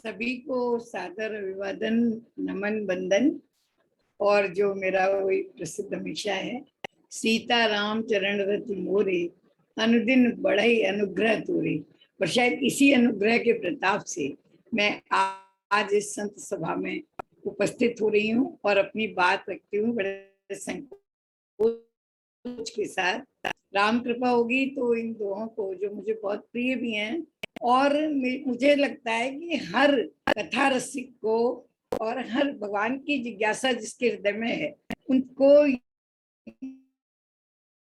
सभी को सादर अभिवादन, नमन, वंदन। और जो मेरा वही प्रसिद्ध हमेशा है, सीता राम चरण रत मोरे, अनुदिन बढ़ई अनुग्रह तोरे। और शायद इसी अनुग्रह के प्रताप से मैं आज इस संत सभा में उपस्थित हो रही हूँ और अपनी बात रखती हूँ बड़े संकोच के साथ। राम कृपा होगी तो इन दोनों को, जो मुझे बहुत प्रिय भी हैं, और मुझे लगता है कि हर कथा रसिक को और हर भगवान की जिज्ञासा जिसके हृदय में है, उनको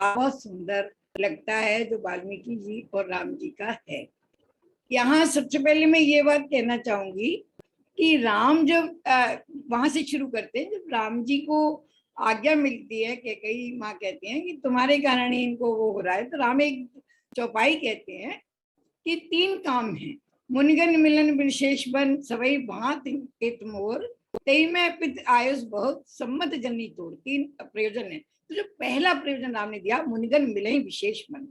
बहुत सुंदर लगता है जो वाल्मीकि जी और राम जी का है। यहाँ सबसे पहले मैं ये बात कहना चाहूंगी कि राम जब वहां से शुरू करते हैं, जब राम जी को आज्ञा मिलती है कि कई माँ कहती हैं कि तुम्हारे कारण ही इनको वो हो रहा है, तो राम एक चौपाई कहते हैं कि 3 काम हैं। मुनिगन मिलन विशेष बन, सवई भांत हित मोर, तई में पित आयुष बहुत, सम्मत जननी तोड़। 3 प्रयोजन है। तो जो पहला प्रयोजन राम ने दिया, मुनिगन मिले विशेष बन,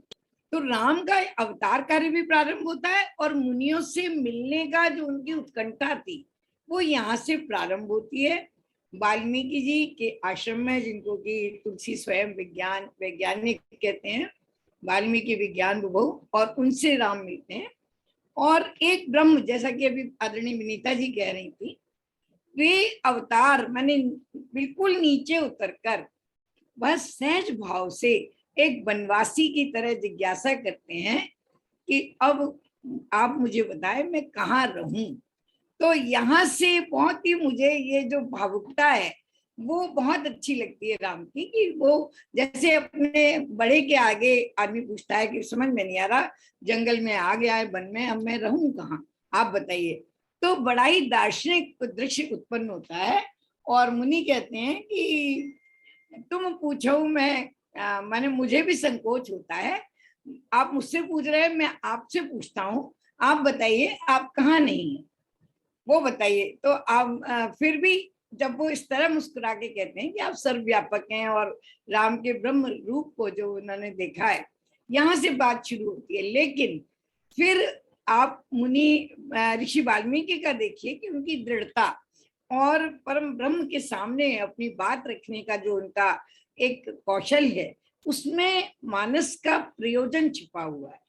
तो राम का अवतार कार्य भी प्रारंभ होता है और मुनियों से मिलने का जो उनकी उत्कंठा थी वो यहाँ से प्रारंभ होती है। वाल्मीकि जी के आश्रम में, जिनको कि तुलसी स्वयं वैज्ञानिक कहते हैं, वाल्मीकि विज्ञान विभव, और उनसे राम मिलते हैं। और एक ब्रह्म, जैसा कि अभी आदरणीय विनीता जी कह रही थी, वे अवतार माने बिल्कुल नीचे उतरकर वह सहज भाव से एक वनवासी की तरह जिज्ञासा करते हैं कि अब आप मुझे बताएं मैं कहाँ रहूं। तो यहाँ से बहुत ही मुझे ये जो भावुकता है वो बहुत अच्छी लगती है राम की, कि वो जैसे अपने बड़े के आगे आदमी पूछता है कि समझ में नहीं आ रहा, जंगल में आ गया है, वन में, अब मैं रहूं कहाँ, आप बताइए। तो बड़ा ही दार्शनिक दृश्य उत्पन्न होता है और मुनि कहते हैं कि तुम पूछो, माने मुझे भी संकोच होता है, आप मुझसे पूछ रहे हैं, मैं आपसे पूछता हूँ, आप बताइए आप कहाँ नहीं है, वो बताइए। तो आप फिर भी जब वो इस तरह मुस्कुरा के कहते हैं कि आप सर्वव्यापक हैं और राम के ब्रह्म रूप को जो उन्होंने देखा है, यहाँ से बात शुरू होती है। लेकिन फिर आप मुनि ऋषि वाल्मीकि का देखिए कि उनकी दृढ़ता और परम ब्रह्म के सामने अपनी बात रखने का जो उनका एक कौशल है, उसमें मानस का प्रयोजन छिपा हुआ है।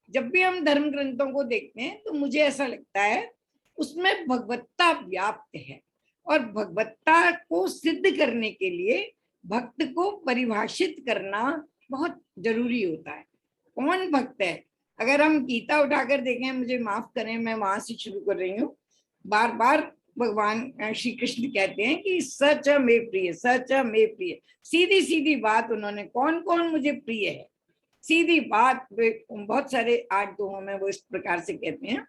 जब भी हम धर्म ग्रंथों को देखते हैं तो मुझे ऐसा लगता है उसमें भगवत्ता व्याप्त है, और भगवत्ता को सिद्ध करने के लिए भक्त को परिभाषित करना बहुत जरूरी होता है। कौन भक्त है? अगर हम गीता उठाकर देखें, मुझे माफ करें मैं वहां से शुरू कर रही हूँ, बार बार भगवान श्री कृष्ण कहते हैं कि सच मे प्रिय, सच मे प्रिय। सीधी सीधी बात उन्होंने, कौन कौन मुझे प्रिय है, सीधी बात। बहुत सारे 8 दोहों में वो इस प्रकार से कहते हैं,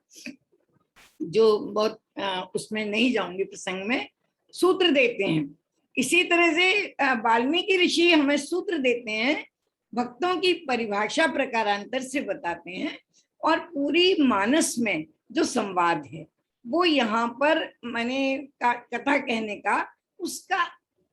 जो बहुत उसमें नहीं जाऊंगी प्रसंग में, सूत्र देते हैं। इसी तरह से वाल्मीकि ऋषि हमें सूत्र देते हैं, भक्तों की परिभाषा प्रकारांतर से बताते हैं, और पूरी मानस में जो संवाद है वो यहाँ पर मैंने कथा कहने का उसका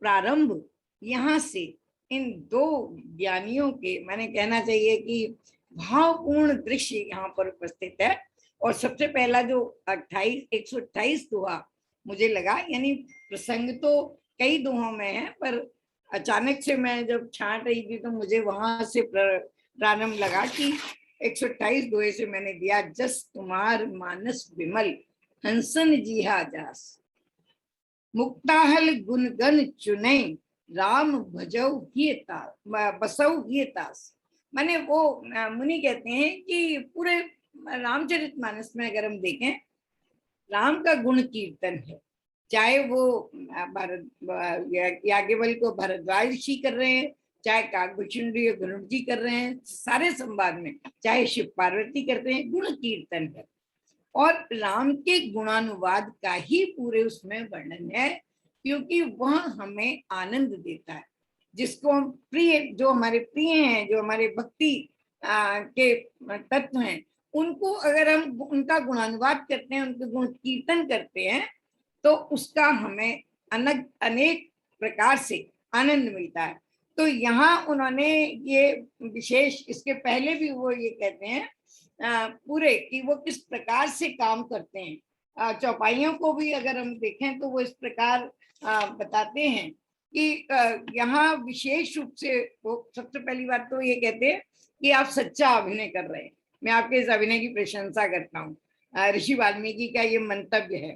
प्रारंभ यहाँ से इन 2 ज्ञानियों के, मैंने कहना चाहिए कि भावपूर्ण दृश्य यहाँ पर उपस्थित है। और सबसे पहला जो 128 दोहा मुझे लगा, यानी प्रसंग तो कई दोहों में है, पर अचानक से मैं जब छांट रही थी तो मुझे वहां से प्रारंभ लगा कि 128 दोहे से मैंने दिया, जस तुम्हार मानस विमल, हंसन जीहा जास, मुक्ताहल गुणगन चुने, राम भजऊ बसऊ तास। माने वो मुनि कहते हैं कि पूरे रामचरितमानस में अगर हम देखें, राम का गुण कीर्तन है, चाहे वो याज्ञवल्क्य को भरद्वाज ऋषि कर रहे हैं, चाहे काकभूषण गरुड़ जी कर रहे हैं, सारे संवाद में, चाहे शिव पार्वती करते हैं, गुण कीर्तन है। और राम के गुणानुवाद का ही पूरे उसमें वर्णन है, क्योंकि वह हमें आनंद देता है। जिसको हम प्रिय, जो हमारे प्रिय हैं, जो हमारे भक्ति के तत्व हैं, उनको अगर हम उनका गुणानुवाद करते हैं, उनके गुण कीर्तन करते हैं, तो उसका हमें अनेक प्रकार से आनंद मिलता है। तो यहाँ उन्होंने ये विशेष, इसके पहले भी वो ये कहते हैं पूरे कि वो किस प्रकार से काम करते हैं, चौपाइयों को भी अगर हम देखें तो वो इस प्रकार बताते हैं कि यहाँ विशेष रूप से वो सबसे पहली बात तो ये कहते हैं कि आप सच्चा अभिनय कर रहे हैं। मैं आपके इस अभिनय की प्रशंसा करता हूँ। ऋषि वाल्मीकि का ये मंतव्य है।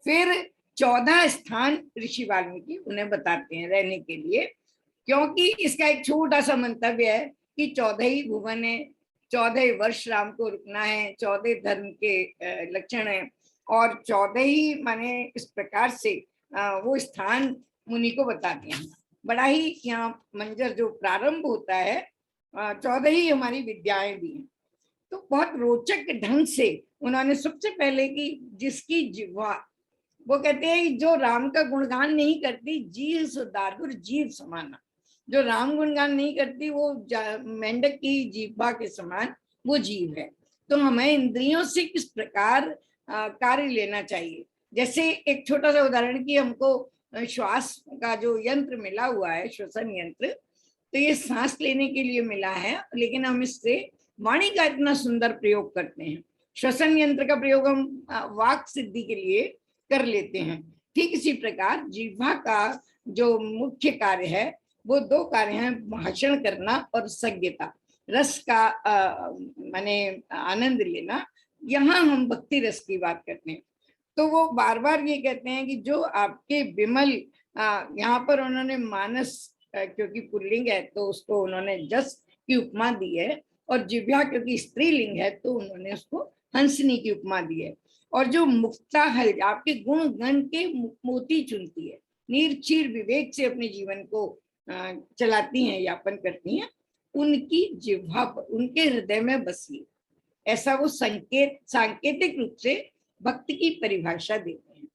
फिर 14 स्थान ऋषि वाल्मीकि उन्हें बताते हैं रहने के लिए, क्योंकि इसका एक छोटा सा मंतव्य है कि 14 ही भुवन है, 14 वर्ष राम को रुकना है, 14 धर्म के लक्षण है और 14 ही माने इस प्रकार से वो स्थान मुनि को बताते हैं। बड़ा ही यहाँ मंजर जो प्रारंभ होता है, 14 ही हमारी विद्याएं भी हैं। तो बहुत रोचक ढंग से उन्होंने सबसे पहले की जिसकी जिह्वा, वो कहते हैं जो राम का गुणगान नहीं करती जीव सुदारुर जीव समाना, जो राम गुणगान नहीं करती वो मेंढक की जीवा के समान वो जीव है। तो हमें इंद्रियों से किस प्रकार कार्य लेना चाहिए। जैसे एक छोटा सा उदाहरण कि हमको श्वास का जो यंत्र मिला हुआ है, श्वसन यंत्र, तो ये सांस लेने के लिए मिला है, लेकिन हम इससे वाणी का इतना सुंदर प्रयोग करते हैं। श्वसन यंत्र का प्रयोग हम वाक सिद्धि के लिए कर लेते हैं। ठीक इसी प्रकार जिह्वा का जो मुख्य कार्य है वो 2 कार्य हैं, भाषण करना और संज्ञता, रस का माने आनंद लेना। यहाँ हम भक्ति रस की बात करते हैं। तो वो बार बार ये कहते हैं कि जो आपके विमल, यहाँ पर उन्होंने मानस क्योंकि पुल्लिंग है तो उसको उन्होंने जस की उपमा दी है, और जिह्वा क्योंकि स्त्रीलिंग है तो उन्होंने उसको हंसनी की उपमा दी है। और जो मुक्ता हल आपके गुण गण के मोती चुनती है, निर्चीर विवेक से अपने जीवन को चलाती हैं, यापन करती हैं, उनकी जिह्वा पर, उनके हृदय में बसी, ऐसा वो सांकेतिक रूप से भक्ति की परिभाषा देते हैं।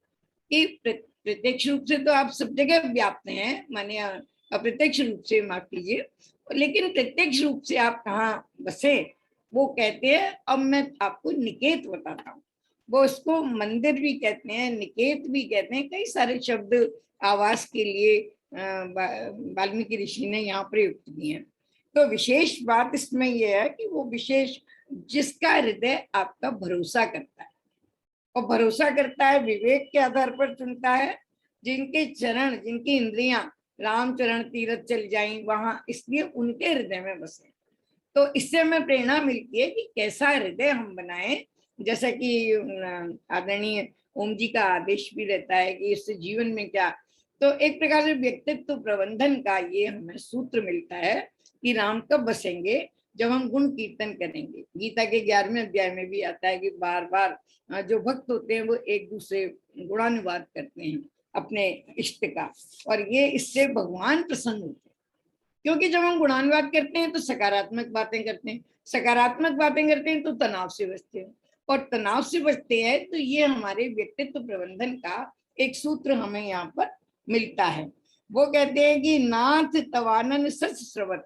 कि प्रत्यक्ष रूप से तो आप सब जगह व्याप्त हैं, माने अप्रत्यक्ष रूप से, माफ कीजिए, लेकिन प्रत्यक्ष रूप से आप कहाँ बसे, वो कहते हैं। अब मैं आपको निकेत बताता हूँ। वो उसको मंदिर भी कहते हैं, निकेत भी कहते हैं, कई सारे शब्द आवास के लिए वाल्मीकि ऋषि ने यहाँ प्रयुक्त किए हैं। तो विशेष बात इसमें यह है कि वो विशेष जिसका हृदय आपका भरोसा करता है, और भरोसा करता है विवेक के आधार पर चुनता है, जिनके चरण, जिनकी इंद्रियां राम चरण तीरथ चल जाएं वहां, इसलिए उनके हृदय में बसे। तो इससे हमें प्रेरणा मिलती है कि कैसा हृदय हम बनाएं। जैसा कि आदरणीय ओम जी का आदेश भी रहता है कि इससे जीवन में क्या, तो एक प्रकार से व्यक्तित्व प्रबंधन का ये हमें सूत्र मिलता है कि राम कब बसेंगे, जब हम गुण कीर्तन करेंगे। गीता के 11वें अध्याय में भी आता है कि बार बार जो भक्त होते हैं वो एक दूसरे गुणानुवाद करते हैं अपने इष्ट का, और ये इससे भगवान प्रसन्न होते हैं। क्योंकि जब हम गुणानुवाद करते हैं तो सकारात्मक बातें करते हैं, सकारात्मक बातें करते हैं तो तनाव से बचते हैं, और तनाव से बचते हैं तो ये हमारे व्यक्तित्व प्रबंधन का एक सूत्र हमें यहाँ पर मिलता है। वो कहते हैं कि नाथ तवानन सच श्रवत,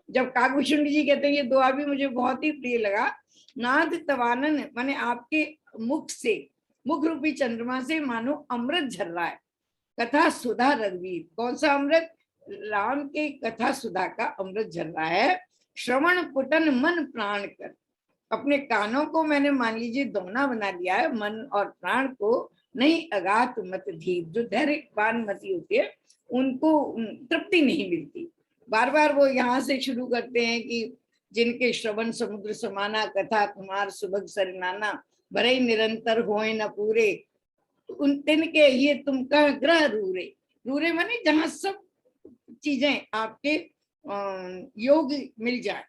जब काकभूषण जी कहते हैं, ये दुआ भी मुझे बहुत ही प्रिय लगा। नाथ तवानन माने आपके मुख से, मुख रूपी चंद्रमा से मानो अमृत झर रहा है। कथा सुधा रघुवीर, कौन सा अमृत? राम के कथा सुधा का अमृत झर रहा है। श्रवण पुटन मन प्राण कर, अपने कानों को मैंने मान लीजिए दोना बना दिया है, मन और प्राण को नहीं अगात मत धीर, जो धैर्यवान मती होती है उनको तृप्ति नहीं मिलती। बार बार वो यहाँ से शुरू करते हैं कि जिनके श्रवण समुद्र समाना, कथा तुम्हार सुभग सरनाना, भरे निरंतर होए न पूरे, उन तिनके ये तुम कह ग्रह रूरे। रूरे माने जहाँ सब चीजें आपके योग मिल जाए,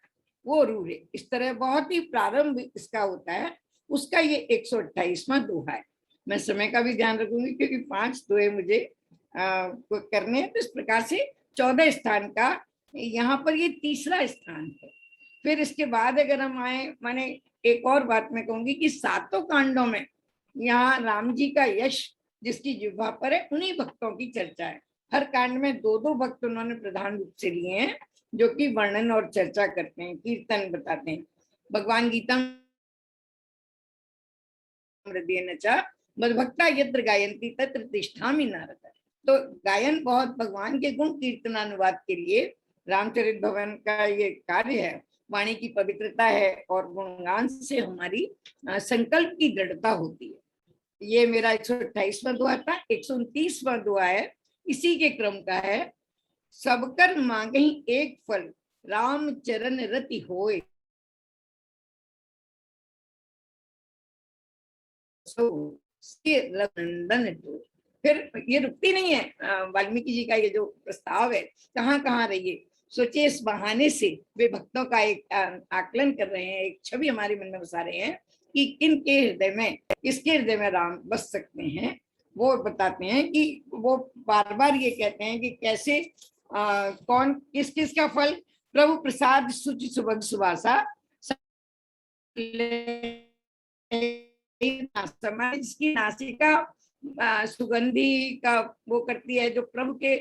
वो रूरे। इस तरह बहुत ही प्रारंभ इसका होता है। उसका ये 128वां दोहा है। मैं समय का भी ध्यान रखूंगी क्योंकि 5 दोहे मुझे करने हैं। तो इस प्रकार से 14 स्थान का यहाँ पर ये तीसरा स्थान है। फिर इसके बाद अगर हम आए, माने एक और बात मैं कहूंगी कि 7 कांडों में यहाँ राम जी का यश जिसकी जिह्वा पर है, उन्हीं भक्तों की चर्चा है। हर कांड में 2-2 भक्त उन्होंने प्रधान रूप से लिए हैं, जो कि वर्णन और चर्चा करते हैं, कीर्तन बताते हैं। भगवान गीता मद्भक्ता यत्र गायंती तत्र तिष्ठामि नारद। तो गायन बहुत भगवान के गुण कीर्तनानुवाद के लिए रामचरित भवन का ये कार्य है। वाणी की पवित्रता है और गुणगान से हमारी संकल्प की दृढ़ता होती है। ये मेरा 128वां दुआ था। 129वां दुआ है, इसी के क्रम का है। सब कर मांगहि एक फल, राम चरण रति होए, रघुनंदन डोए। फिर ये रुकती नहीं है, वाल्मीकि जी का ये जो प्रस्ताव है, कहाँ कहाँ रहिए। सोचिए, इस बहाने से वे भक्तों का एक आकलन कर रहे हैं, एक छवि हमारे मन में बसा रहे हैं कि किन के हृदय में, किसके हृदय में राम बस सकते हैं। वो बताते हैं कि वो बार बार ये कहते हैं कि कैसे कौन किस किस का फल, प्रभु प्रसाद सुचि सुबह सुबासा, समाज की नासिका सुगंधी का वो करती है, जो प्रभु के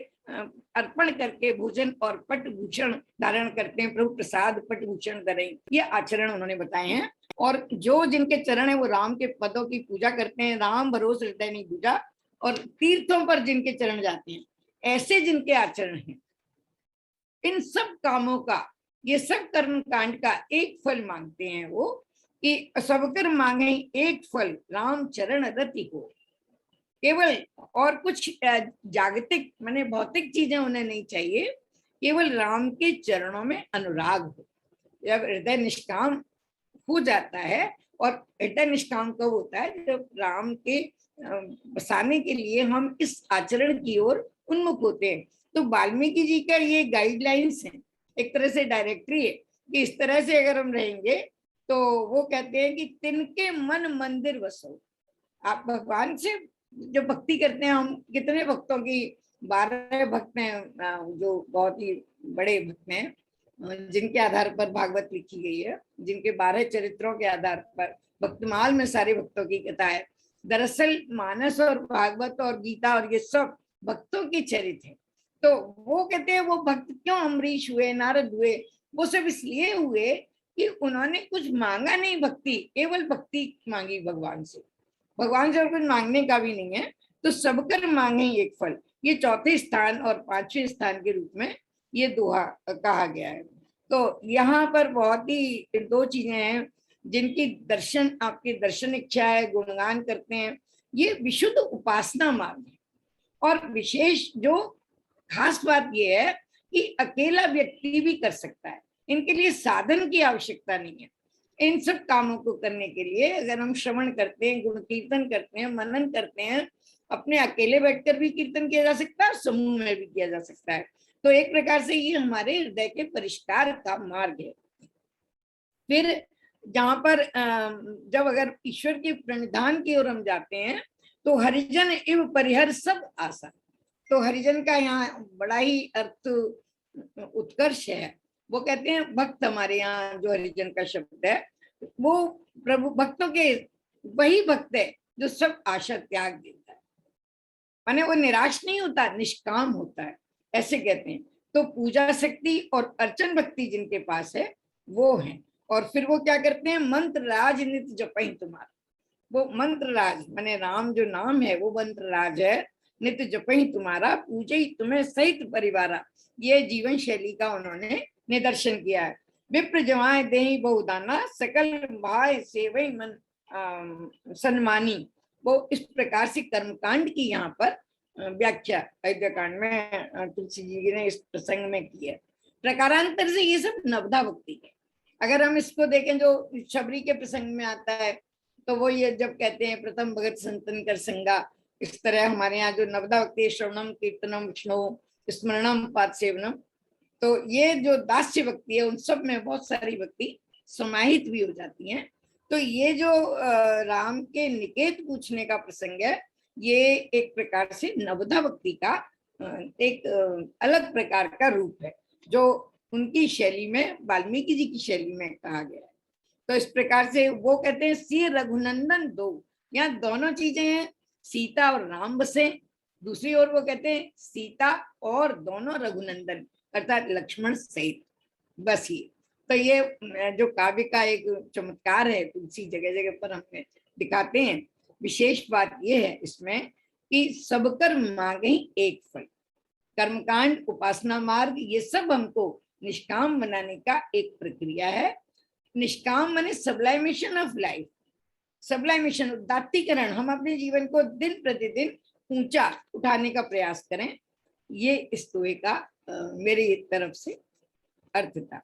अर्पण करके भोजन और पट भूषण धारण करते हैं, प्रभु प्रसाद पट भूषण धरें, ये आचरण उन्होंने बताए हैं। और जो जिनके चरण है वो राम के पदों की पूजा करते हैं, राम भरोस हृदय नहीं पूजा, और तीर्थों पर जिनके चरण जाते हैं, ऐसे जिनके आचरण हैं, इन सब कामों का, ये सब कर्म कांड का एक फल मांगते हैं वो, कि सबकर मांगे एक फल, राम चरण रति को। केवल और कुछ जागतिक माने भौतिक चीजें उन्हें नहीं चाहिए, केवल राम के चरणों में अनुराग हो। जब हृदय निष्काम हो जाता है, और हृदय निष्काम कब होता है, जब राम के बसाने के लिए हम इस आचरण की ओर उन्मुख होते हैं। तो वाल्मीकि जी का ये गाइडलाइंस है, एक तरह से डायरेक्टरी है, कि इस तरह से अगर हम रहेंगे तो वो कहते हैं कि तिनके मन मंदिर बसो। आप भगवान से जो भक्ति करते हैं, हम कितने भक्तों की, 12 भक्त हैं जो बहुत ही बड़े भक्त हैं, जिनके आधार पर भागवत लिखी गई है, जिनके 12 चरित्रों के आधार पर भक्तमाल में सारे भक्तों की कथा है। दरअसल मानस और भागवत और गीता और ये सब भक्तों के चरित्र है। तो वो कहते हैं वो भक्त क्यों अमरीश हुए, नारद हुए, वो सब इसलिए हुए कि उन्होंने कुछ मांगा नहीं, भक्ति केवल भक्ति मांगी भगवान से, भगवान से और कुछ मांगने का भी नहीं है। तो सबकर मांगे एक फल, ये चौथे स्थान और 5वें स्थान के रूप में ये दोहा कहा गया है। तो यहाँ पर बहुत ही 2 चीजें हैं जिनकी दर्शन, आपकी दर्शन इच्छा है, गुणगान करते हैं, ये विशुद्ध उपासना मार्ग है। और विशेष जो खास बात यह है कि अकेला व्यक्ति भी कर सकता है, इनके लिए साधन की आवश्यकता नहीं है। इन सब कामों को करने के लिए अगर हम श्रवण करते हैं, गुण कीर्तन करते हैं, मनन करते हैं, अपने अकेले बैठकर भी कीर्तन किया जा सकता है, समूह में भी किया जा सकता है। तो एक प्रकार से ये हमारे हृदय के परिष्कार का मार्ग है। फिर जहां पर जब अगर ईश्वर के प्रणिधान की ओर हम जाते हैं, तो हरिजन इव परिहर सब आशा। तो हरिजन का यहाँ बड़ा ही अर्थ उत्कर्ष है। वो कहते हैं भक्त, हमारे यहाँ जो हरिजन का शब्द है, वो प्रभु भक्तों के वही भक्त है जो सब आशा त्याग देता है, माने वो निराश नहीं होता, निष्काम होता है, ऐसे कहते हैं। तो पूजा शक्ति और अर्चन भक्ति जिनके पास है वो है। और फिर वो क्या करते हैं, मंत्र राज नित्य जपहि तुम्हारा। वो मंत्र राज माने राम जो नाम है वो मंत्र राज है, नित्य जपहि तुम्हारा, पूजे तुम्हें सहित परिवारा। ये जीवन शैली का उन्होंने निदर्शन किया है। विप्र जवाए देहि बहुदाना, सकल भाई सेवई मन सन्मानी। वो इस प्रकार से कर्मकांड की यहाँ पर व्याख्या अयोध्या कांड में तुलसी जी ने इस प्रसंग में की है। प्रकारांतर से ये सब नवधा भक्ति है। अगर हम इसको देखें जो शबरी के प्रसंग में आता है, तो वो ये जब कहते हैं प्रथम भगत संतन कर संगा, इस तरह हमारे यहाँ जो नवधा भक्ति, श्रवणम कीर्तनम विष्णु स्मरणम पाद सेवनम, तो ये जो दास्य भक्ति है उन सब में बहुत सारी भक्ति समाहित भी हो जाती हैं। तो ये जो राम के निकेत पूछने का प्रसंग है, ये एक प्रकार से नवधा भक्ति का एक अलग प्रकार का रूप है, जो उनकी शैली में, वाल्मीकि जी की शैली में कहा गया है। तो इस प्रकार से वो कहते हैं सी रघुनंदन दो, यहाँ दोनों चीजें हैं, सीता और राम बसे। दूसरी ओर वो कहते हैं सीता और दोनों रघुनंदन अर्थात लक्ष्मण सहित बसी। तो ये जो काव्य का एक चमत्कार है, तुलसी जगह जगह पर हमें दिखाते हैं। विशेष बात यह है इसमें कि सब कर्म मांगे एक फल, कर्मकांड, उपासना मार्ग, ये सब हमको निष्काम बनाने का एक प्रक्रिया है। निष्काम माने सब्लाइमेशन ऑफ लाइफ, सब्लाइमेशन, उदात्तीकरण, हम अपने जीवन को दिन प्रतिदिन ऊंचा उठाने का प्रयास करें, ये इस दोहे का मेरी तरफ से अर्थ था।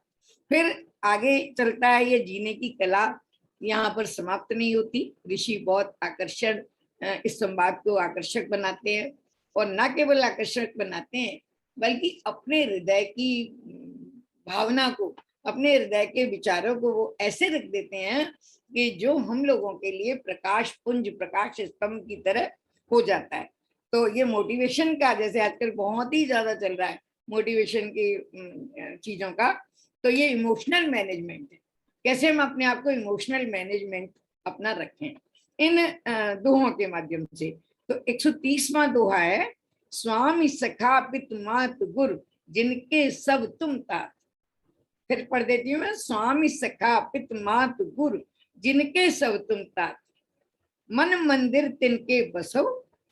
फिर आगे चलता है ये जीने की कला, यहाँ पर समाप्त नहीं होती। ऋषि बहुत आकर्षण, इस संवाद को आकर्षक बनाते हैं, और न केवल आकर्षक बनाते हैं बल्कि अपने हृदय की भावना को, अपने हृदय के विचारों को वो ऐसे रख देते हैं कि जो हम लोगों के लिए प्रकाश पुंज, प्रकाश स्तंभ की तरह हो जाता है। तो ये मोटिवेशन का, जैसे आजकल बहुत ही ज्यादा चल रहा है मोटिवेशन की चीजों का, तो ये इमोशनल मैनेजमेंट है, कैसे हम अपने आप को इमोशनल मैनेजमेंट अपना रखें इन दोहों के माध्यम से। तो 130वां दोहा है, स्वामी सखा पित मात गुर जिनके सब तुम तात। फिर पढ़ देती हूँ मैं, स्वामी सखा पित मात गुर जिनके सब तुम तात, मन मंदिर तिनके बसो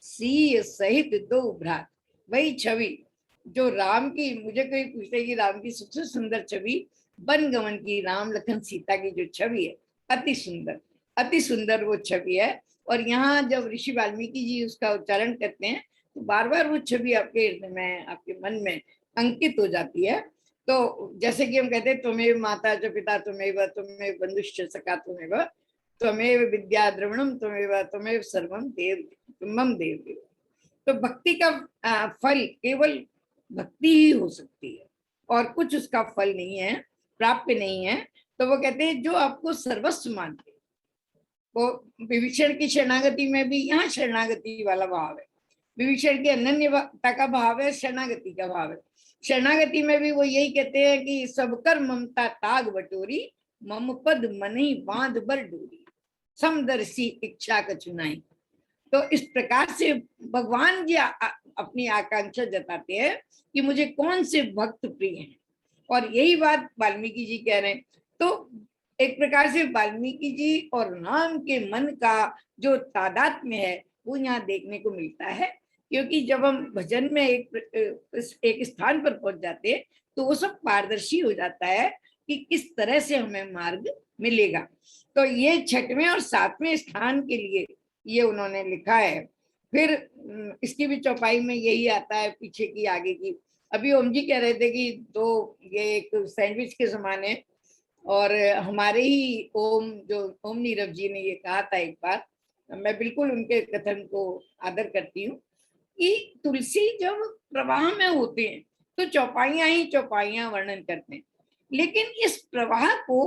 सीय सहित दो भ्रात। वही छवि जो राम की, मुझे कोई पूछे कि राम की सबसे सुंदर छवि वन गमन की, राम लखन सीता की जो छवि है, अति सुंदर, अति सुंदर वो छवि है। और यहाँ जब ऋषि वाल्मीकि जी उसका उच्चारण करते हैं तो बार बार वो छवि आपके हृदय में, आपके मन में अंकित हो जाती है। तो जैसे कि हम कहते हैं, तुम्हें माता च पिता तुम्हें, तुम्हें बंधुश्च सखा तुम्हें, त्वमेव विद्या द्रविणम त्वमेव, त्वमेव सर्वम देव तुमम देव देव। तो भक्ति का फल केवल भक्ति ही हो सकती है, और कुछ उसका फल नहीं है, प्राप्य नहीं है। तो वो कहते हैं जो आपको सर्वस्व मानते, वो विभीषण की शरणागति में भी यहाँ शरणागति वाला भाव है, विभीषण की अनन्यता का भाव है, शरणागति का भाव है। शरणागति में भी वो यही कहते हैं कि सब कर ममता ताग बटोरी, मम पद मनी बांध बर डोरी, समदर्शी इच्छा कछुनाई। तो इस प्रकार से भगवान जी अपनी आकांक्षा जताते हैं कि मुझे कौन से भक्त प्रिय हैं, और यही बात वाल्मीकि जी कह रहे हैं। तो एक प्रकार से वाल्मीकि जी और राम के मन का जो तादात्म्य है वो यहाँ देखने को मिलता है। क्योंकि जब हम भजन में एक स्थान पर पहुंच जाते हैं तो वो सब पारदर्शी हो जाता है कि किस तरह से हमें मार्ग मिलेगा। तो ये 6वें और 7वें स्थान के लिए ये उन्होंने लिखा है। फिर इसकी भी चौपाई में यही आता है, पीछे की आगे की। अभी ओम जी कह रहे थे कि दो ये एक सैंडविच के समान है, और हमारे ही ओम जो ओम नीरव जी ने ये कहा था एक बार, मैं बिल्कुल उनके कथन को आदर करती हूँ कि तुलसी जब प्रवाह में होते हैं तो चौपाइयां ही चौपाइयां वर्णन करते हैं, लेकिन इस प्रवाह को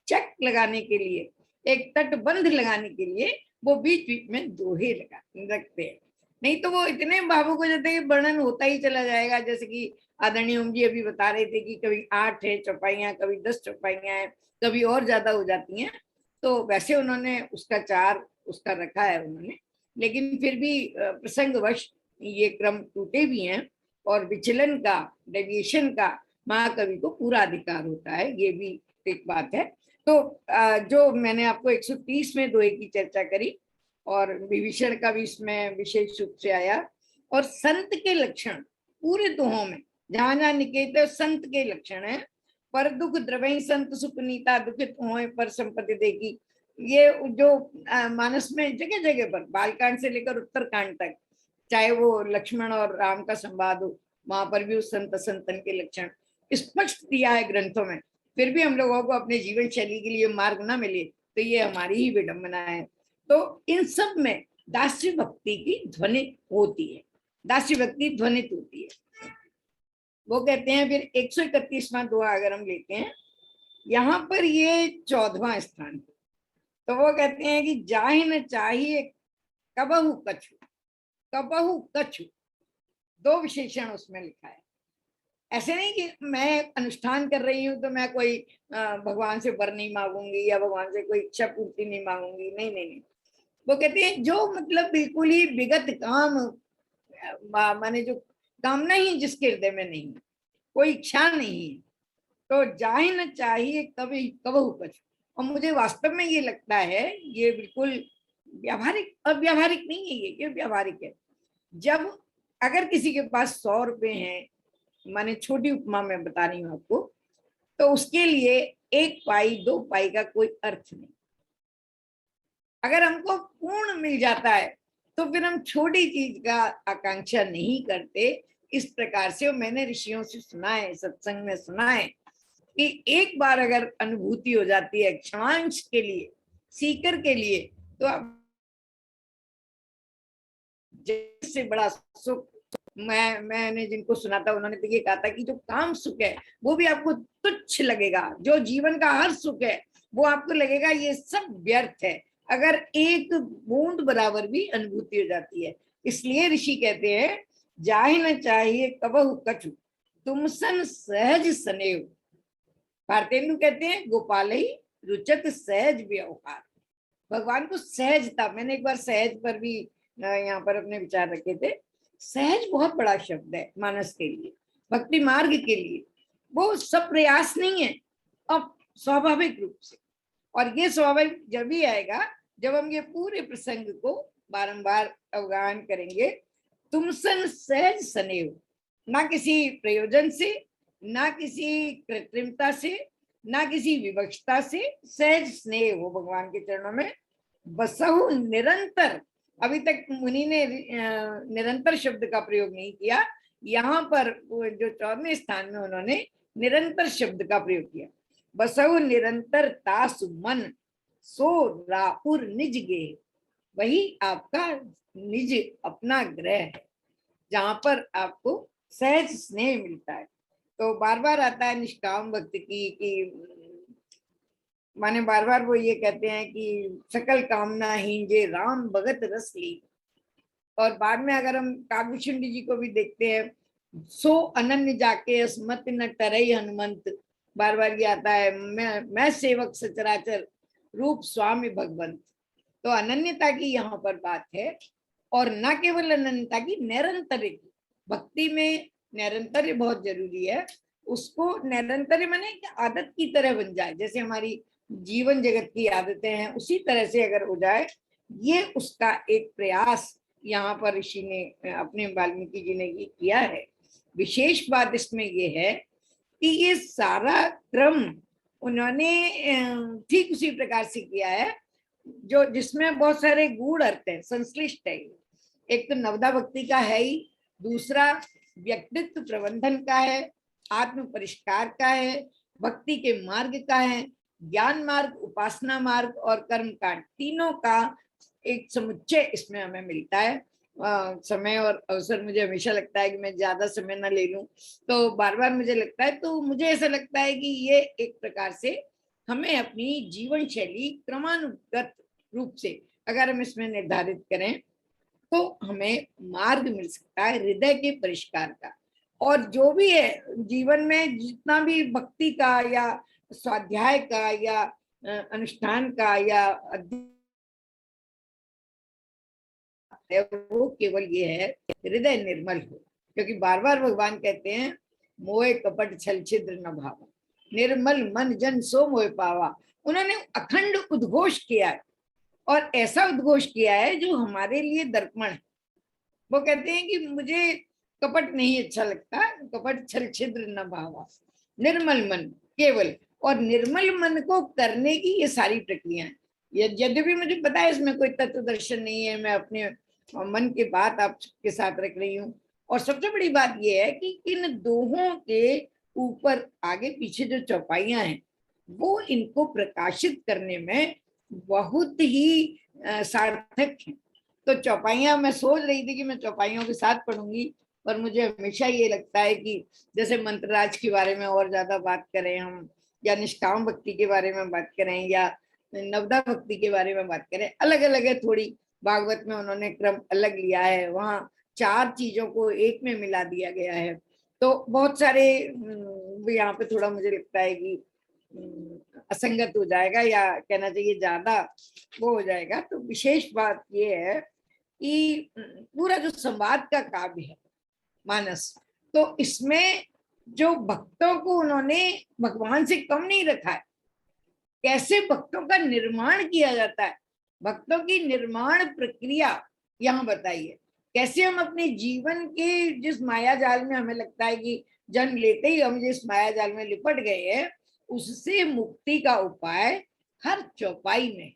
चेक लगाने के लिए, एक तटबंध लगाने के लिए वो बीच बीच में दोहे लगा रखते हैं। नहीं तो वो इतने भावुक हो जाते हैं कि वर्णन होता ही चला जाएगा। जैसे कि आदरणीय ओम जी अभी बता रहे थे कि कभी 8 है चौपाइयां, कभी 10 चौपाइयां हैं, कभी और ज्यादा हो जाती हैं। तो वैसे उन्होंने उसका 4 उसका रखा है उन्होंने, लेकिन फिर भी प्रसंगवश ये क्रम टूटे भी हैं, और विचलन का, डेविएशन का महाकवि को पूरा अधिकार होता है, ये भी एक बात है। तो जो मैंने आपको 130 में दोहे की चर्चा करी, और विभीषण का भी इसमें विशेष रूप से आया, और संत के लक्षण पूरे दोहों में जहां जहां निकेत संत के लक्षण है। पर दुख द्रवई संत सुपनीता, दुखित होए पर संपत्ति देखी। ये जो मानस में जगह जगह पर बालकांड से लेकर उत्तरकांड तक, चाहे वो लक्ष्मण और राम का संवाद हो, वहां पर भी उस संत संतन के लक्षण स्पष्ट दिया है ग्रंथों में। फिर भी हम लोगों को अपने जीवन शैली के लिए मार्ग ना मिले तो ये हमारी ही विडंबना है। तो इन सब में दास्य भक्ति की ध्वनि होती है, दास्य भक्ति ध्वनित होती है। वो कहते हैं फिर 131वां दोहा अगर हम लेते हैं, यहाँ पर ये 14वां स्थान, तो वो कहते हैं कि जाहि न चाहिए कबहु कछु, कबहु कछु, 2 विशेषण उसमें लिखा है। ऐसे नहीं कि मैं अनुष्ठान कर रही हूँ तो मैं कोई भगवान से वर नहीं मांगूंगी या भगवान से कोई इच्छा पूर्ति नहीं मांगूंगी, नहीं नहीं नहीं। वो कहते हैं जो मतलब बिल्कुल ही विगत काम, माने जो कामना ही जिसके हृदय में नहीं है, कोई इच्छा नहीं है, तो जाहि न चाहिए कभी कबहु कछु। और मुझे वास्तव में ये लगता है ये बिल्कुल व्यावहारिक, अव्यावहारिक नहीं है, ये व्यावहारिक है। जब अगर किसी के पास 100 रुपए हैं, माने छोटी उपमा में बता रही हूँ आपको, तो उसके लिए 1 पाई 2 पाई का कोई अर्थ नहीं। अगर हमको पूर्ण मिल जाता है तो फिर हम छोटी चीज का आकांक्षा नहीं करते। इस प्रकार से मैंने ऋषियों से सुना है, सत्संग में सुना है कि एक बार अगर अनुभूति हो जाती है क्षणांश के लिए, सीकर के लिए, तो आप से बड़ा सुख, मैंने जिनको सुना था उन्होंने तो ये कहा था कि जो काम सुख है वो भी आपको तुच्छ लगेगा, जो जीवन का हर सुख है वो आपको लगेगा ये सब व्यर्थ है अगर एक बूंद बराबर भी अनुभूति हो जाती है। इसलिए ऋषि कहते हैं जाहि न चाहिए कबहु कछु तुम सन सहज सनेव। भारतेंदु कहते हैं गोपाल ही रुचत सहज व्यवहार। भगवान को सहजता, मैंने एक बार सहज पर भी यहाँ पर अपने विचार रखे थे। सहज बहुत बड़ा शब्द है मानस के लिए, भक्ति मार्ग के लिए। वो सब प्रयास नहीं है, अब स्वाभाविक रूप से। और ये स्वाभाविक जब भी आएगा जब हम ये पूरे प्रसंग को बारंबार अवगाहन करेंगे। तुम सन सहज सनेव, ना किसी प्रयोजन से, ना किसी कृत्रिमता से, ना किसी विवक्षता से, सहज स्नेह हो भगवान के चरणों में। बसहु निरंतर, अभी तक मुनि ने निरंतर शब्द का प्रयोग नहीं किया, यहाँ पर जो 14वें स्थान में उन्होंने निरंतर शब्द का प्रयोग किया। बसहु निरंतर तासु मन सो रापुर निज गे, वही आपका निज अपना ग्रह है जहां पर आपको सहज स्नेह मिलता है। तो बार बार आता है निष्काम भक्त की कि माने बार बार वो ये कहते हैं कि सकल कामना हींजे राम भगत रस ली। और बाद में अगर हम काव्यशुंडी जी को भी देखते हैं, सो अनन्य जाके अस्मत न टरई हनुमंत, बार बार ये आता है मैं सेवक सचराचर रूप स्वामी भगवंत। तो अनन्यता की यहाँ पर बात है, और न केवल अनन्यता की, निरंतर की। भक्ति में निरंतर बहुत जरूरी है। उसको निरंतर माने आदत की तरह बन जाए, जैसे हमारी जीवन जगत की आदतें हैं उसी तरह से अगर हो जाए, ये उसका एक प्रयास यहाँ पर ऋषि ने अपने वाल्मीकि जी ने ये किया है। विशेष बात इसमें ये है कि ये सारा क्रम उन्होंने ठीक उसी प्रकार से किया है जो जिसमें बहुत सारे गूढ़ अर्थ है, संश्लिष्ट है। एक तो नवदा भक्ति का है ही, दूसरा व्यक्तित्व प्रबंधन का है, आत्म परिष्कार का है, भक्ति के मार्ग का है, ज्ञान मार्ग, उपासना मार्ग और कर्म कांड, तीनों का एक समुच्चय इसमें हमें मिलता है। समय और अवसर मुझे हमेशा लगता है कि मैं ज्यादा समय ना ले लूं, तो बार बार मुझे लगता है, तो मुझे ऐसा लगता है कि ये एक प्रकार से हमें अपनी जीवन शैली क्रमानुगत रूप से अगर हम इसमें निर्धारित करें तो हमें मार्ग मिल सकता है हृदय के परिष्कार का। और जो भी है जीवन में जितना भी भक्ति का या स्वाध्याय का या अनुष्ठान का या वो केवल ये है हृदय निर्मल हो। क्योंकि बार बार भगवान कहते हैं मोह कपट छल छिद्र न भावा, निर्मल मन जन सो मोह पावा। उन्होंने अखंड उद्घोष किया है, और ऐसा उद्घोष किया है जो हमारे लिए दर्पण है। वो कहते हैं कि मुझे कपट नहीं अच्छा लगता, कपट छल छिद्र न भावा, निर्मल मन केवल। और निर्मल मन को करने की ये सारी प्रक्रिया है। यद्यपि मुझे पता है इसमें कोई तत्व दर्शन नहीं है, मैं अपने मन की बात आपके साथ रख रही हूँ। और सबसे बड़ी बात यह है कि इन दोहों के ऊपर आगे पीछे जो चौपाइयां हैं वो इनको प्रकाशित करने में बहुत ही सार्थक है। तो चौपाइयां मैं सोच रही थी कि मैं चौपाइयों के साथ पढ़ूंगी, पर मुझे हमेशा ये लगता है कि जैसे मंत्रराज के बारे में और ज्यादा बात करें हम, या निष्काम भक्ति के बारे में बात करें, या नवदा भक्ति के बारे में बात करें, अलग अलग है थोड़ी। भागवत में उन्होंने क्रम अलग लिया है, वहाँ 4 चीजों को एक में मिला दिया गया है। तो बहुत सारे यहाँ पे थोड़ा मुझे लगता है कि असंगत हो जाएगा, या कहना चाहिए ज्यादा वो हो जाएगा। तो विशेष बात ये है कि पूरा जो संवाद का काव्य है मानस, तो इसमें जो भक्तों को उन्होंने भगवान से कम नहीं रखा है, कैसे भक्तों का निर्माण किया जाता है, भक्तों की निर्माण प्रक्रिया यहाँ बताइए। कैसे हम अपने जीवन के जिस माया जाल में हमें लगता है कि जन्म लेते ही हम जिस माया जाल में लिपट गए हैं, उससे मुक्ति का उपाय हर चौपाई में।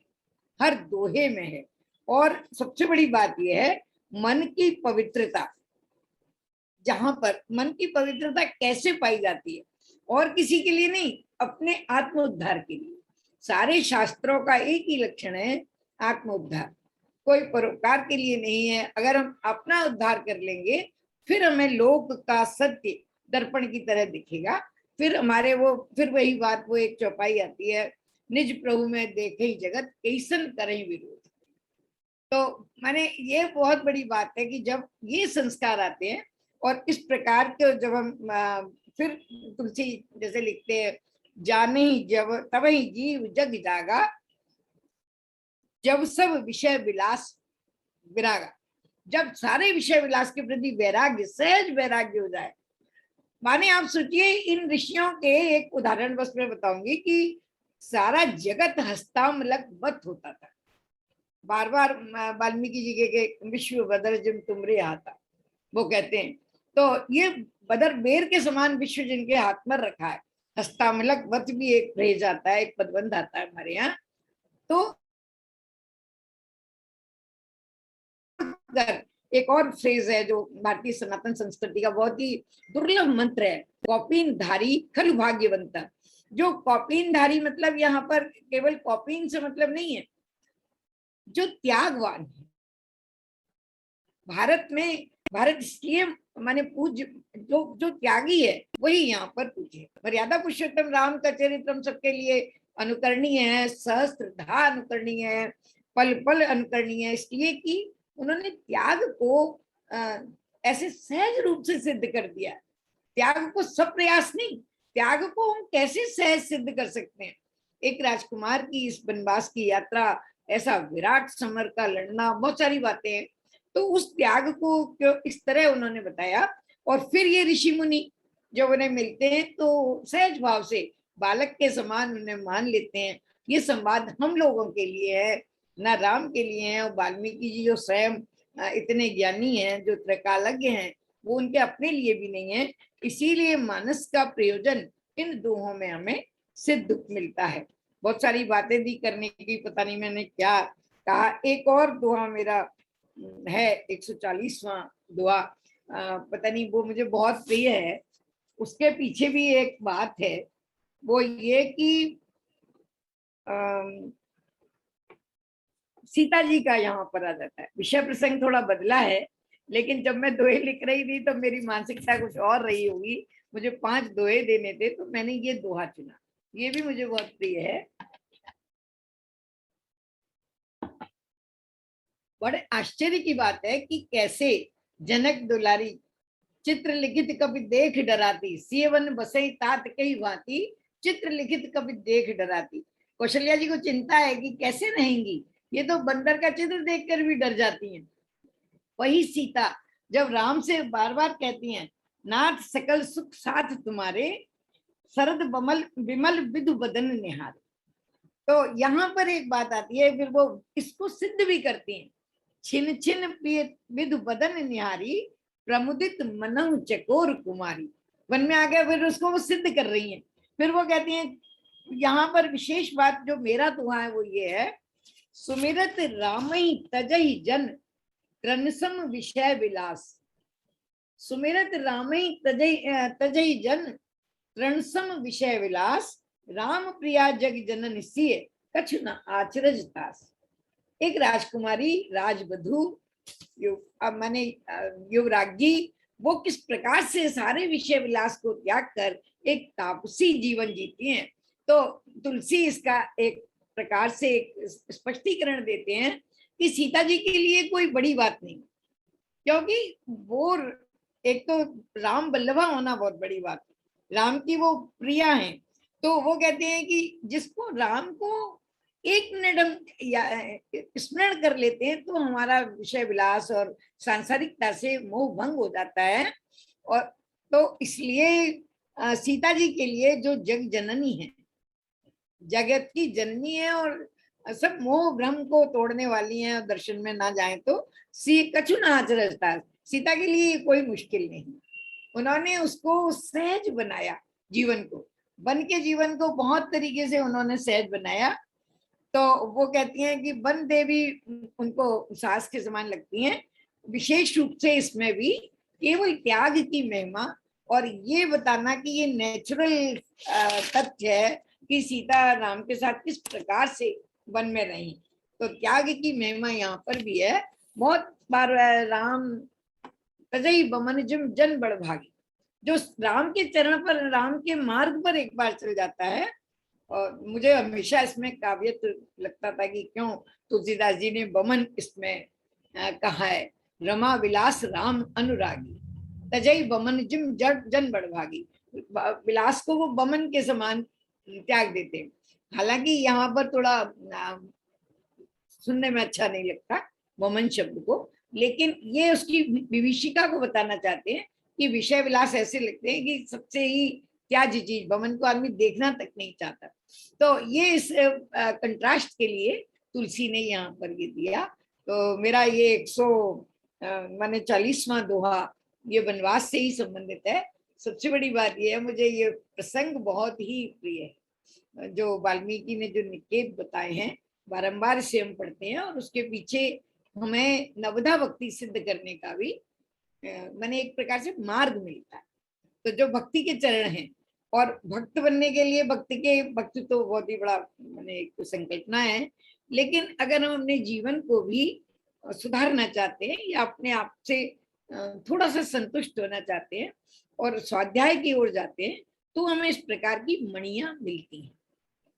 हर दोहे में है। और सबसे बड़ी बात यह है मन की पवित्रता, जहां पर मन की पवित्रता कैसे पाई जाती है, और किसी के लिए नहीं, अपने आत्मोद्धार के लिए। सारे शास्त्रों का एक ही लक्षण है, आत्मोद्धार, कोई परोपकार के लिए नहीं है। अगर हम अपना उद्धार कर लेंगे फिर हमें लोक का सत्य दर्पण की तरह दिखेगा। फिर हमारे वो, फिर वही बात, वो एक चौपाई आती है, निज प्रभु में देखे जगत कैसन करें विरोध। तो माने ये बहुत बड़ी बात है कि जब ये संस्कार आते हैं और इस प्रकार के, जब हम फिर तुलसी जैसे लिखते हैं, जाने ही जब तब ही जीव जग जागा, जब सब विषय विलास विरागा। जब सारे विषय विलास के प्रति वैराग्य, सहज वैराग्य हो जाए। माने आप सोचिए, इन ऋषियों के एक उदाहरण बस मैं बताऊंगी कि सारा जगत हस्तामलक वत होता था। बार बार वाल्मीकि जी के विश्व बदर जिम तुमरे आता, वो कहते हैं। तो ये बदर बेर के समान विश्व जिनके हाथ में रखा है, हस्तामलक वत भी एक फ्रेज आता है, एक पदबंध आता है हमारे यहाँ। तो एक और फ्रेज है जो भारतीय सनातन संस्कृति का बहुत ही दुर्लभ मंत्र है, कौपीन धारी खलु भाग्यवंता। जो कौपीन धारी मतलब यहाँ पर केवल कौपीन से मतलब नहीं है, जो त्यागवान है। भारत में, भारत इसलिए माने पूज्य, जो त्यागी है वही यहाँ पर पूज्य। मर्यादा पुरुषोत्तम राम का चरित्र हम सबके लिए अनुकरणीय है, सहस्त्रधा अनुकरणीय है, पल पल अनुकरणीय है, इसलिए कि उन्होंने त्याग को ऐसे सहज रूप से सिद्ध कर दिया। त्याग को सब प्रयास नहीं, त्याग को हम कैसे सहज सिद्ध कर सकते हैं। एक राजकुमार की इस वनवास की यात्रा, ऐसा विराट समर का लड़ना, बहुत सारी बातें हैं। तो उस त्याग को क्यों इस तरह उन्होंने बताया। और फिर ये ऋषि मुनि जब उन्हें मिलते हैं तो सहज भाव से बालक के समान उन्हें मान लेते हैं। ये संवाद हम लोगों के लिए है, ना राम के लिए है। और वाल्मीकि जी जो स्वयं इतने ज्ञानी हैं, जो त्रैकालज्ञ हैं, वो उनके अपने लिए भी नहीं है। इसीलिए मानस का प्रयोजन इन दोहों में हमें सिद्ध मिलता है। बहुत सारी बातें भी करने की, पता नहीं मैंने क्या कहा। एक और दोहा मेरा है, 140वां दोहा, पता नहीं, वो मुझे बहुत प्रिय है। उसके पीछे भी एक बात है, वो ये कि सीता जी का यहाँ पर आ जाता है। विषय प्रसंग थोड़ा बदला है, लेकिन जब मैं दोहे लिख रही थी तो मेरी मानसिकता कुछ और रही होगी। मुझे 5 दोहे देने थे तो मैंने ये दोहा चुना, ये भी मुझे बहुत प्रिय है। बड़े आश्चर्य की बात है कि कैसे जनक दुलारी चित्र लिखित कभी देख डराती, सियवन बसई तात कई भांति, चित्र लिखित कभी देख डराती। कौशल्या जी को चिंता है कि कैसे रहेंगी, ये तो बंदर का चित्र देखकर भी डर जाती हैं। वही सीता जब राम से बार बार कहती हैं, नाथ सकल सुख साथ तुम्हारे, शरद बमल विमल विधु बदन निहारे। तो यहाँ पर एक बात आती है, फिर वो इसको सिद्ध भी करती हैं, छिन छिन विधु बदन निहारी, प्रमुदित मनहु चकोर कुमारी। वन में आ गया, फिर उसको वो सिद्ध कर रही हैं। फिर वो कहती हैं, यहाँ पर विशेष बात जो मेरा दोहा है वो ये है, सुमिरत रामई तजहि जन त्रनसम विषय विलास। सुमिरत रामई तजहि जन त्रनसम विषय विलास, राम प्रिया जग जनन सिय कछु न आचरज तास। एक राजकुमारी, राजवधु, माने युवराज्ञी, वो किस प्रकार से सारे विषय विलास को त्याग कर एक तापसी जीवन जीती हैं। तो तुलसी इसका एक प्रकार से एक स्पष्टीकरण देते हैं कि सीता जी के लिए कोई बड़ी बात नहीं, क्योंकि वो एक तो राम बल्लभा होना बहुत बड़ी बात है, राम की वो प्रिया हैं। तो वो कहते हैं कि जिसको राम को एक मिनट हम स्मरण कर लेते हैं तो हमारा विषय विलास और सांसारिकता से मोह भंग हो जाता है। और तो इसलिए सीता जी के लिए जो जग जननी है, जगत की जननी है, और सब मोह भ्रम को तोड़ने वाली हैं, दर्शन में ना जाए तो सी कछु ना आचरजता। सीता के लिए कोई मुश्किल नहीं, उन्होंने उसको सहज बनाया जीवन को, बन के जीवन को बहुत तरीके से उन्होंने सहज बनाया। तो वो कहती हैं कि वन देवी उनको सास के समान लगती हैं। विशेष रूप से इसमें भी केवल त्याग की महिमा और ये बताना कि ये नेचुरल तथ्य है कि सीता राम के साथ किस प्रकार से वन में रही। तो त्याग की महिमा यहाँ पर भी है। बहुत बार राम तजई बमन जिम जन बड़भागी, जो राम के चरण पर, राम के मार्ग पर एक बार चल जाता है। और मुझे हमेशा इसमें काव्यत लगता था कि क्यों तुलसीदास जी ने बमन इसमें कहा है। रमा विलास राम अनुरागी, तजई बमन जिम जन बड़भागी। विलास को वो बमन के समान त्याग देते हैं। हालांकि यहाँ पर थोड़ा सुनने में अच्छा नहीं लगता बमन शब्द को, लेकिन ये उसकी विभीषिका को बताना चाहते हैं कि विषय विलास ऐसे लगते हैं कि सबसे ही त्याज्य चीज, बमन को आदमी देखना तक नहीं चाहता। तो ये इस कंट्रास्ट के लिए तुलसी ने यहाँ पर ये दिया। तो मेरा ये 140वां दोहा ये वनवास से ही संबंधित है। सबसे बड़ी बात ये है, मुझे ये प्रसंग बहुत ही प्रिय है जो वाल्मीकि ने जो निकेत बताए हैं, बारंबार से हम पढ़ते हैं और उसके पीछे हमें नवधा भक्ति सिद्ध करने का भी मैंने एक प्रकार से मार्ग मिलता है। तो जो भक्ति के चरण हैं, और भक्त बनने के लिए भक्ति तो बहुत ही बड़ा मैंने एक संकल्पना है, लेकिन अगर हम अपने जीवन को भी सुधारना चाहते हैं या अपने आप से थोड़ा सा संतुष्ट होना चाहते हैं और स्वाध्याय की ओर जाते हैं, तो हमें इस प्रकार की मणियां मिलती हैं।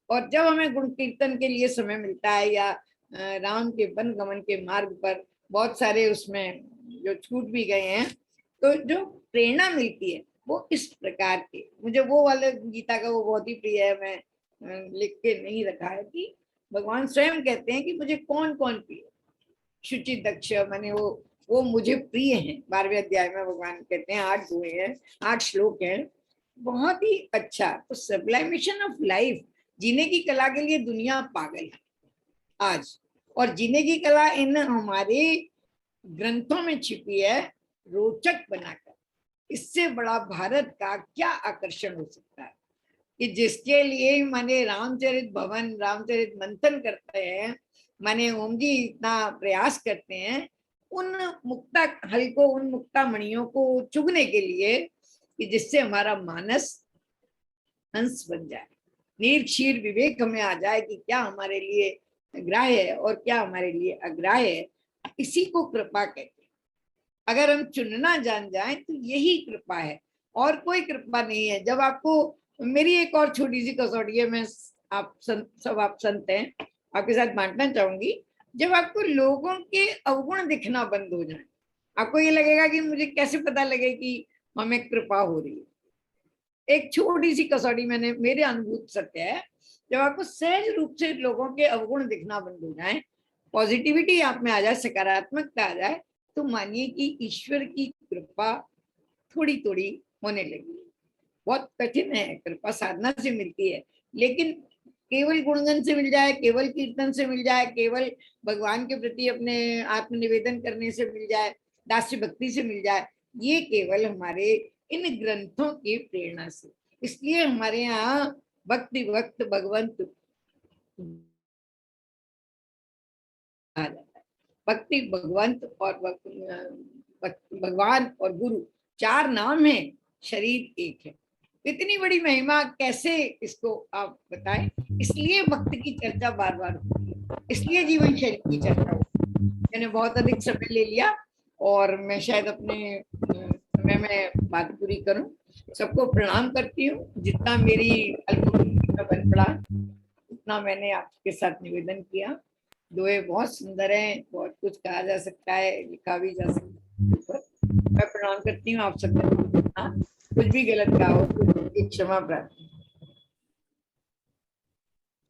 और जब हमें गुण कीर्तन के लिए समय मिलता है या राम के वन गमन के मार्ग पर बहुत सारे उसमें जो छूट भी गए हैं, तो जो प्रेरणा मिलती है वो इस प्रकार के, मुझे वो वाले गीता का वो बहुत ही प्रिय है। मैं लिख के नहीं रखा है कि भगवान स्वयं कहते हैं कि मुझे कौन कौन प्रिय। शुचि दक्ष माने वो मुझे प्रिय हैं। 12वें अध्याय में भगवान कहते हैं, 8 हुए हैं, 8 श्लोक हैं, बहुत ही अच्छा। तो सब्लाइमेशन ऑफ लाइफ, जीने की कला के लिए दुनिया पागल है आज, और जीने की कला इन हमारे ग्रंथों में छिपी है, रोचक बनाकर। इससे बड़ा भारत का क्या आकर्षण हो सकता है कि जिसके लिए माने रामचरित भवन, रामचरित मंथन करते हैं, माने ओम जी इतना प्रयास करते हैं उन मुक्ता हल को, उन मुक्ता मणियों को चुगने के लिए, कि जिससे हमारा मानस हंस बन जाए, नीर क्षीर विवेक हमें आ जाए कि क्या हमारे लिए ग्राह्य है और क्या हमारे लिए अग्राह्य है। इसी को कृपा कहते हैं। अगर हम चुनना जान जाए तो यही कृपा है, और कोई कृपा नहीं है। जब आपको, मेरी एक और छोटी सी कसौटी है, मैं आप संत हैं, आपके साथ बांटना चाहूंगी। जब आपको लोगों के अवगुण दिखना बंद हो जाए, आपको ये लगेगा कि मुझे कैसे पता लगे कि हमें कृपा हो रही है। एक छोटी सी कसौटी, मैंने मेरे अनुभूत सत्य है, जब आपको सहज रूप से लोगों के अवगुण दिखना बंद हो जाए, पॉजिटिविटी आप में आ जाए, सकारात्मकता आ जाए, तो मानिए कि ईश्वर की कृपा थोड़ी थोड़ी होने लगी। बहुत कठिन है, कृपा साधना से मिलती है, लेकिन केवल गुणगन से मिल जाए, केवल कीर्तन से मिल जाए, केवल भगवान के प्रति अपने आत्मनिवेदन करने से मिल जाए, दास्य भक्ति से मिल जाए, ये केवल हमारे इन ग्रंथों की प्रेरणा से। इसलिए हमारे यहाँ भक्ति भक्त भगवंत आ जाता है। भक्ति भगवंत और भगवान और गुरु 4 नाम है, शरीर एक है। इतनी बड़ी महिमा कैसे इसको आप बताएं। इसलिए भक्त की चर्चा बार बार होती है, इसलिए जीवन शैली की चर्चा होती है। मैंने बहुत अधिक समय ले लिया और मैं शायद अपने समय में बात पूरी करूं। सबको प्रणाम करती हूँ, जितना मेरी अल्पबुद्धि में बन पड़ा उतना मैंने आपके साथ निवेदन किया। दोहे बहुत सुंदर हैं, बहुत कुछ कहा जा सकता है, लिखा भी जा सकता है। मैं प्रणाम करती हूँ आप सबने, कुछ भी गलत कहा हो तो क्षमा प्रार्थना।